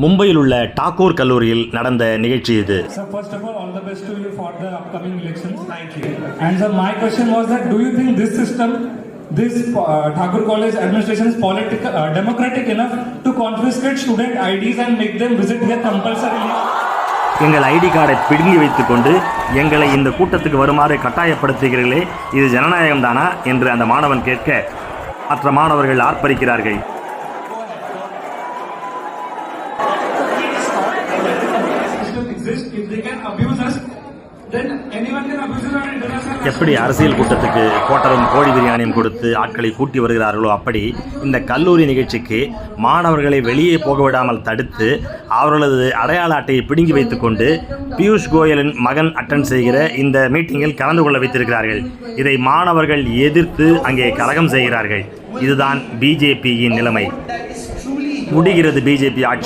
மும்பையில் உள்ள டாகூர் கல்லூரியில் நடந்த நிகழ்ச்சி இது. Sir, first of all the best to you for the upcoming elections. Thank you. And sir, my question was that do you think this system, this Thakur College administration is political, democratic enough to confiscate student IDs and make them visit here compulsorily? எங்கள் ID கார்டை பிடுங்கி வைத்துக்கொண்டு எங்களை இந்த கூட்டத்துக்கு வருமாறு கட்டாயப்படுத்துகிறீர்களே, இது ஜனநாயகம் தானா என்று அந்த மாணவன் கேட்க மற்ற மாணவர்கள் ஆர்ப்பரிக்கிறார்கள். எப்படி அரசியல் கூட்டத்துக்கு கோட்டரும் கோழி பிரியாணியும் கொடுத்து ஆட்களை கூட்டி வருகிறார்களோ அப்படி இந்த கல்லூரி நிகழ்ச்சிக்கு மாணவர்களை வெளியே போக விடாமல் தடுத்து அவர்களது அடையாள அட்டையை பிடுங்கி வைத்துக்கொண்டு பியூஷ் கோயலின் மகன் அட்டன் செய்கிற இந்த மீட்டிங்கில் கலந்து கொள்ள வைத்திருக்கிறார்கள். இதை மாணவர்கள் எதிர்த்து அங்கே கலகம் செய்கிறார்கள். இதுதான் பிஜேபியின் நிலைமை. முடிகிறது பிஜேபி ஆட்சி.